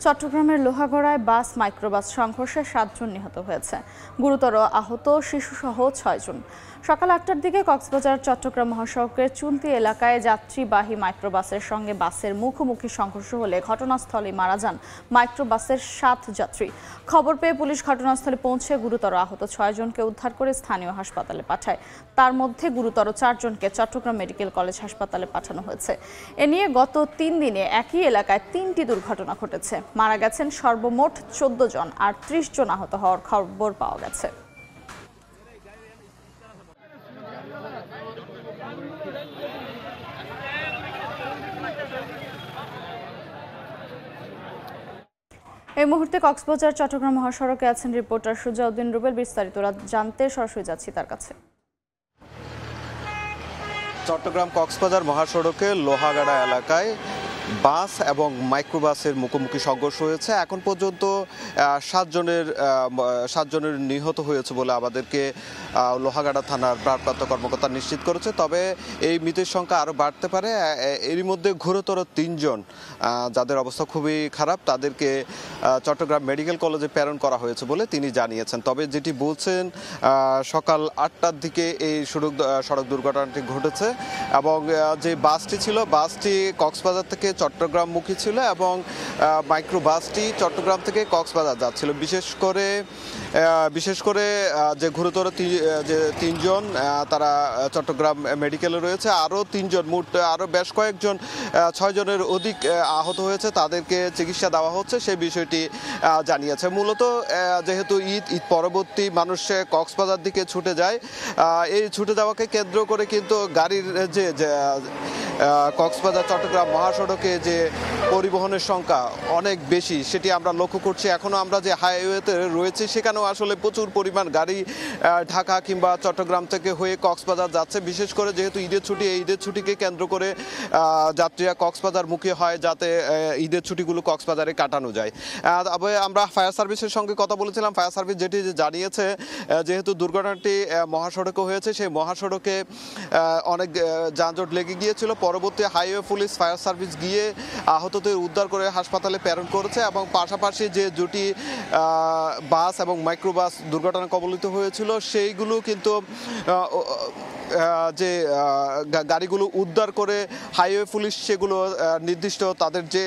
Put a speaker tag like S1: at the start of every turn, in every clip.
S1: চট্টগ্রামের লোহাগড়ায় বাস মাইক্রোবাস সংঘর্ষে 7 জন নিহত হয়েছে। গুরুতর আহত শিশুসহ 6 জন। সকাল 8টার দিকে কক্সবাজার চট্টগ্রাম মহাসড়কের চুন্তি এলাকায় যাত্রীবাহী মাইক্রোবাসের সঙ্গে বাসের মুখোমুখি সংঘর্ষ হলে ঘটনাস্থলে মারা যান মাইক্রোবাসের 7 যাত্রী। খবর পেয়ে পুলিশ ঘটনাস্থলে পৌঁছে গুরুতর আহত 6 জনকে উদ্ধার করে স্থানীয় হাসপাতালে পাঠায়। তার মধ্যে গুরুতর 4 জনকে চট্টগ্রাম মেডিকেল কলেজ হাসপাতালে পাঠানো হয়েছে। এ নিয়ে গত 3 দিনে একই এলাকায় 3টি দুর্ঘটনা ঘটেছে। মারা গেছেন সর্বমোট 14 জন আর 30 জন আহত হওয়ার খবর পাওয়া গেছে। এই মুহূর্তে কক্সবাজার চট্টগ্রাম মহাসড়কে আছেন রিপোর্টার সুজাউদ্দিন রুবেল। বিস্তারিত জানতে সরাসরি যাচ্ছি তার কাছে।
S2: চট্টগ্রাম কক্সবাজার মহাসড়কে লোহাগাড়া এলাকায় বাস এবং মাইক্রোবাসের মুখোমুখি সংঘর্ষ হয়েছে। এখন পর্যন্ত 7 জনের নিহত হয়েছে বলে আমাদেরকে লোহাগাড়া থানার ভারপ্রাপ্ত কর্মকর্তা নিশ্চিত করেছে। তবে এই মৃতের সংখ্যা আরও বাড়তে পারে। এরই মধ্যে গুরুতর 3 জন যাদের অবস্থা খুবই খারাপ, তাদেরকে চট্টগ্রাম মেডিকেল কলেজে প্রেরণ করা হয়েছে বলে তিনি জানিয়েছেন। তবে যেটি বলছেন, সকাল 8টার দিকে এই সড়ক দুর্ঘটনাটি ঘটেছে এবং যে বাসটি ছিল, বাসটি কক্সবাজার থেকে চট্টগ্রামমুখী ছিল এবং মাইক্রোবাসটি চট্টগ্রাম থেকে কক্সবাজার যাচ্ছিল। বিশেষ করে যে গুরুতর যে 3 জন তারা চট্টগ্রাম মেডিকেলে রয়েছে। আরও 3 জন, মোট আরও বেশ কয়েকজন 6 জনের অধিক আহত হয়েছে, তাদেরকে চিকিৎসা দেওয়া হচ্ছে সেই বিষয়টি জানিয়েছে। মূলত যেহেতু ঈদ পরবর্তী মানুষ কক্সবাজার দিকে ছুটে যায়, এই ছুটে যাওয়াকে কেন্দ্র করে কিন্তু গাড়ির যে কক্সবাজার চট্টগ্রাম মহাসড়কে যে পরিবহনের সংখ্যা অনেক বেশি, সেটি আমরা লক্ষ্য করছি। এখনও আমরা যে হাইওয়েতে রয়েছি সেখানেও আসলে প্রচুর পরিমাণ গাড়ি ঢাকা কিংবা চট্টগ্রাম থেকে হয়ে কক্সবাজার যাচ্ছে। বিশেষ করে যেহেতু ঈদের ছুটি, এই ঈদের ছুটিকে কেন্দ্র করে যাত্রীরা কক্সবাজার মুখী হয় যাতে ঈদের ছুটিগুলো কক্সবাজারে কাটানো যায়। তবে আমরা ফায়ার সার্ভিসের সঙ্গে কথা বলেছিলাম। ফায়ার সার্ভিস যেটি জানিয়েছে, যেহেতু দুর্ঘটনাটি মহাসড়কে হয়েছে, সেই মহাসড়কে অনেক যানজট লেগে গিয়েছিল। পরবর্তী হাইওয়ে পুলিশ, ফায়ার সার্ভিস গিয়ে আহতদের উদ্ধার করে হাসপাতালে প্রেরণ করেছে এবং পাশাপাশি যে দুটি বাস এবং মাইক্রোবাস দুর্ঘটনা কবলিত হয়েছিল সেইগুলো কিন্তু যে গাড়িগুলো উদ্ধার করে হাইওয়ে পুলিশ সেগুলো নির্দিষ্ট তাদের যে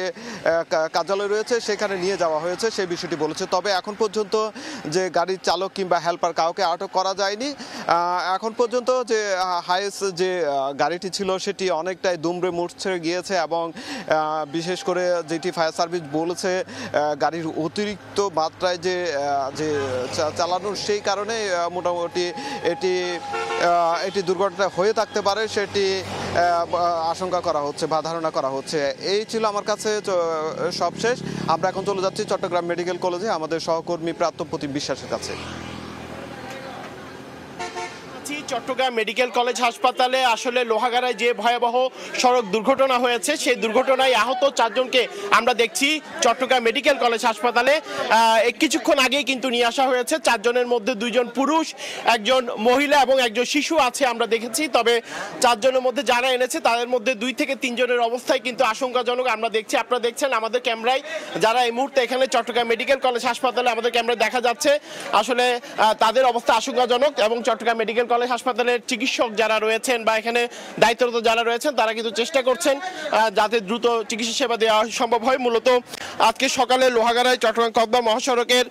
S2: কার্যালয় রয়েছে সেখানে নিয়ে যাওয়া হয়েছে, সেই বিষয়টি বলেছে। তবে এখন পর্যন্ত যে গাড়ির চালক কিংবা হেল্পার কাউকে আটক করা যায়নি। এখন পর্যন্ত যে হাইয়েস্ট যে গাড়িটি ছিল সেটি অনেকটাই দুমড়ে মুচড়ে গিয়েছে এবং বিশেষ করে যেটি ফায়ার সার্ভিস বলেছে, গাড়ির অতিরিক্ত মাত্রায় যে চালানোর সেই কারণে মোটামুটি এটি দুর্ঘটনা হয়ে থাকতে পারে, সেটি আশঙ্কা করা হচ্ছে বা ধারণা করা হচ্ছে। এই ছিল আমার কাছে সবশেষ। আমরা এখন চলে যাচ্ছি চট্টগ্রাম মেডিকেল কলেজে আমাদের সহকর্মী প্রাপ্ত প্রতিম বিশ্বাসের কাছে।
S3: চট্টগ্রাম মেডিকেল কলেজ হাসপাতালে আসলে লোহাগাড়ায় যে ভয়াবহ সড়ক দুর্ঘটনা হয়েছে, সেই দুর্ঘটনায় আহত 4 জনকে আমরা দেখছি চট্টগ্রাম মেডিকেল কলেজ হাসপাতালে। কিছুক্ষণ আগেই কিন্তু নিয়ে আসা হয়েছে। 4 জনের মধ্যে 2 জন পুরুষ, 1 জন মহিলা এবং 1 জন শিশু আছে আমরা দেখেছি। তবে 4 জনের মধ্যে যারা এনেছে তাদের মধ্যে 2 থেকে 3 জনের অবস্থায় কিন্তু আশঙ্কাজনক আমরা দেখছি। আপনারা দেখছেন আমাদের ক্যামেরায়, যারা এই মুহূর্তে এখানে চট্টগ্রাম মেডিকেল কলেজ হাসপাতালে আমাদের ক্যামেরায় দেখা যাচ্ছে, আসলে তাদের অবস্থা আশঙ্কাজনক এবং চট্টগ্রাম মেডিকেল কলেজ হাসপাতালের চিকিৎসক যারা রয়েছেন বা এখানে দায়িত্বরত যারা রয়েছেন তারা কিন্তু চেষ্টা করছেন যাতে দ্রুত চিকিৎসা সেবা দেওয়া সম্ভব হয়। মূলত আজকে সকালে লোহাগাড়ায় চট্টগ্রাম কক্সবাজার মহাসড়কের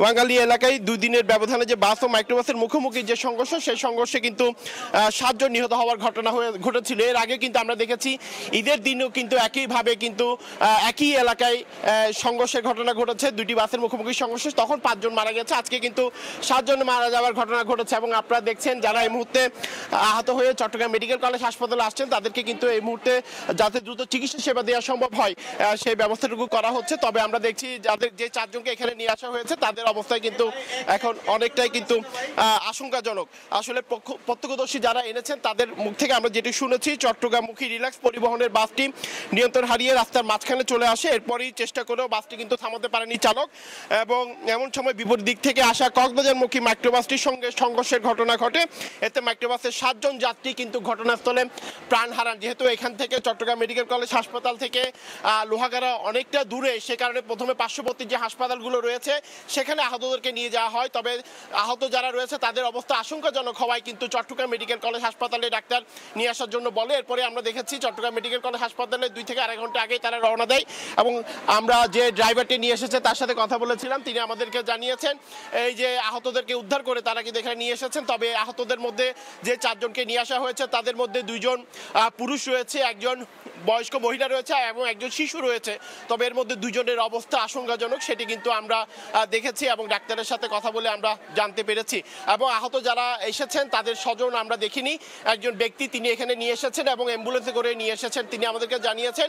S3: বাঙালি এলাকায় 2 দিনের ব্যবধানে যে বাস ও মাইক্রোবাসের মুখোমুখি যে সংঘর্ষ, সেই সংঘর্ষে কিন্তু 7 জন নিহত হওয়ার ঘটনা ঘটেছিল। এর আগে কিন্তু আমরা দেখেছি ঈদের দিনও কিন্তু একইভাবে কিন্তু একই এলাকায় সংঘর্ষের ঘটনা ঘটেছে, 2টি বাসের মুখোমুখি সংঘর্ষ, তখন 5 জন মারা গেছে। আজকে কিন্তু 7 জন মারা যাওয়ার ঘটনা ঘটেছে এবং আপনারা দেখছেন যারা এই মুহূর্তে আহত হয়ে চট্টগ্রাম মেডিকেল কলেজ হাসপাতালে আসছেন তাদেরকে কিন্তু এই মুহূর্তে যাতে দ্রুত চিকিৎসা সেবা দেওয়া সম্ভব হয় সেই ব্যবস্থাটুকু করা হচ্ছে। তবে আমরা দেখছি যাদের যে 4 জনকে এখানে নিয়ে আসা হয়েছে তাদের অবস্থায় কিন্তু এখন অনেকটাই কিন্তু আশঙ্কাজনক। আসলে প্রত্যক্ষদর্শী যারা এনেছেন তাদের মুখ থেকে আমরা যেটি শুনেছি, চট্টগ্রামমুখী রিল্যাক্স পরিবহনের বাসটি নিয়ন্ত্রণ হারিয়ে রাস্তার মাঝখানে চলে আসে। এরপরই চেষ্টা করেও বাসটি কিন্তু থামাতে পারেনি চালক এবং এমন সময় বিপরীত দিক থেকে আসা কক্সবাজারমুখী মাইক্রোবাসটির সঙ্গে সংঘর্ষের ঘটনা ঘটে। এতে মাইক্রোবাসের 7 জন যাত্রী কিন্তু ঘটনাস্থলে প্রাণ হারান। যেহেতু এখান থেকে চট্টগ্রাম মেডিকেল কলেজ হাসপাতাল থেকে লোহাগাড়া অনেকটা দূরে, সে কারণে প্রথমে পার্শ্ববর্তী যে হাসপাতালগুলো রয়েছে সেখানে আহতদেরকে নিয়ে যাওয়া হয়। তবে আহত যারা রয়েছে তাদের অবস্থা আশঙ্কাজনক হওয়ায় কিন্তু চট্টগ্রাম মেডিকেল কলেজ হাসপাতালে ডাক্তার নিয়ে আসার জন্য বলে। এরপরে আমরা দেখেছি চট্টগ্রাম মেডিকেল কলেজ হাসপাতালে 2 থেকে আড়াই ঘন্টা আগেই তারা রওনা দেয় এবং আমরা যে ড্রাইভারটি নিয়ে এসেছে তার সাথে কথা বলেছিলাম। তিনি আমাদেরকে জানিয়েছেন এই যে আহতদেরকে উদ্ধার করে তারা কিন্তু এখানে নিয়ে এসেছেন। তবে আহতদের মধ্যে যে 4 জনকে নিয়ে আসা হয়েছে তাদের মধ্যে 2 জন পুরুষ রয়েছে, একজন বয়স্ক মহিলা রয়েছে এবং একজন শিশু রয়েছে। তবে এর মধ্যে 2 জনের অবস্থা আশঙ্কাজনক, সেটি কিন্তু আমরা দেখেছি এবং ডাক্তারের সাথে কথা বলে আমরা জানতে পেরেছি। এবং আহত যারা এসেছেন তাদের স্বজন আমরা দেখিনি। একজন ব্যক্তি তিনি এখানে নিয়ে এসেছেন এবং অ্যাম্বুলেন্সে করে নিয়ে এসেছেন। তিনি আমাদেরকে জানিয়েছেন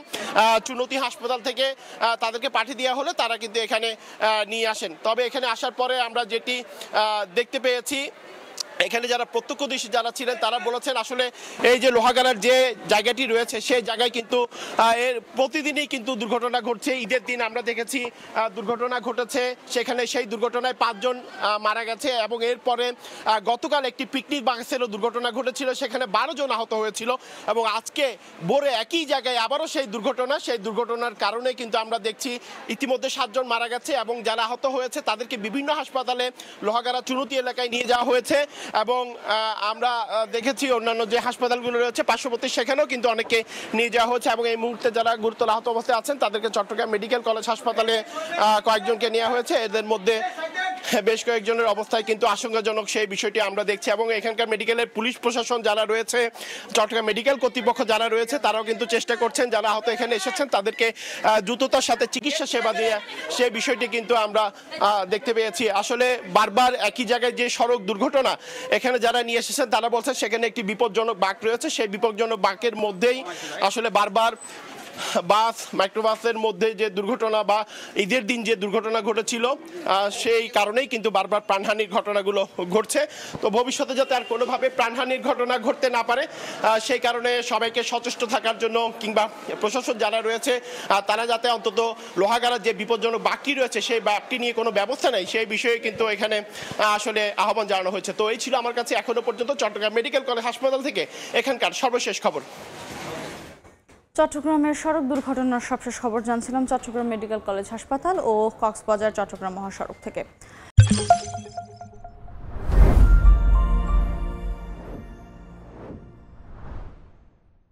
S3: চুনতি হাসপাতাল থেকে তাদেরকে পাঠিয়ে দেওয়া হলে তারা কিন্তু এখানে নিয়ে আসেন। তবে এখানে আসার পরে আমরা যেটি দেখতে পেয়েছি, এখানে যারা প্রত্যক্ষদর্শী যারা ছিলেন তারা বলেছেন আসলে এই যে লোহাগাড়ার যে জায়গাটি রয়েছে সেই জায়গায় কিন্তু এর প্রতিদিনই কিন্তু দুর্ঘটনা ঘটছে। ঈদের দিন আমরা দেখেছি দুর্ঘটনা ঘটেছে, সেখানে সেই দুর্ঘটনায় 5 জন মারা গেছে এবং এরপরে গতকাল একটি পিকনিক বাসেরও দুর্ঘটনা ঘটেছিল, সেখানে 12 জন আহত হয়েছিল এবং আজকে ভোরে একই জায়গায় আবারও সেই দুর্ঘটনার কারণে কিন্তু আমরা দেখছি ইতিমধ্যে 7 জন মারা গেছে এবং যারা আহত হয়েছে তাদেরকে বিভিন্ন হাসপাতালে লোহাগাড়া চুনতি এলাকায় নিয়ে যাওয়া হয়েছে এবং আমরা দেখেছি অন্যান্য যে হাসপাতালগুলো রয়েছে পার্শ্ববর্তী সেখানেও কিন্তু অনেকে নিয়ে যাওয়া হচ্ছে এবং এই মুহূর্তে যারা গুরুতর আহত অবস্থায় আছেন তাদেরকে চট্টগ্রাম মেডিকেল কলেজ হাসপাতালে কয়েকজনকে নেওয়া হয়েছে। এদের মধ্যে বেশ কয়েকজনের অবস্থায় কিন্তু আশঙ্কাজনক সেই বিষয়টি আমরা দেখছি এবং এখানকার মেডিকেলের পুলিশ প্রশাসন যারা রয়েছে, চট্টগ্রাম মেডিকেল কর্তৃপক্ষ যারা রয়েছে তারাও কিন্তু চেষ্টা করছেন যারা আহত এখানে এসেছেন তাদেরকে দ্রুততার সাথে চিকিৎসা সেবা দিয়ে সেই বিষয়টি কিন্তু আমরা দেখতে পেয়েছি। আসলে বারবার একই জায়গায় যে সড়ক দুর্ঘটনা এখানে যারা নিয়ে এসেছেন তারা বলছেন সেখানে একটি বিপজ্জনক বাঁক রয়েছে, সেই বিপজ্জনক বাঁকের মধ্যেই আসলে বারবার বাস মাইক্রোবাসের মধ্যে যে দুর্ঘটনা বা ঈদের দিন যে দুর্ঘটনা ঘটেছিল সেই কারণেই কিন্তু বারবার প্রাণহানির ঘটনাগুলো ঘটছে। তো ভবিষ্যতে যাতে আর কোনোভাবে প্রাণহানির ঘটনা ঘটতে না পারে সেই কারণে সবাইকে সচেষ্ট থাকার জন্য কিংবা প্রশাসন যারা রয়েছে তারা যাতে অন্তত লোহাগাড়ার যে বিপজ্জনক বাঁকটি রয়েছে সেই বাঁকটি নিয়ে কোনো ব্যবস্থা নেই সেই বিষয়ে কিন্তু এখানে আসলে আহ্বান জানানো হয়েছে। তো এই ছিল আমার কাছে এখনো পর্যন্ত চট্টগ্রাম মেডিকেল কলেজ হাসপাতাল থেকে এখানকার সর্বশেষ খবর।
S1: চট্টগ্রামের সড়ক দুর্ঘটনার সবশেষ খবর জানছিলাম চট্টগ্রাম মেডিকেল কলেজ হাসপাতাল ও কক্সবাজার চট্টগ্রাম মহাসড়ক থেকে।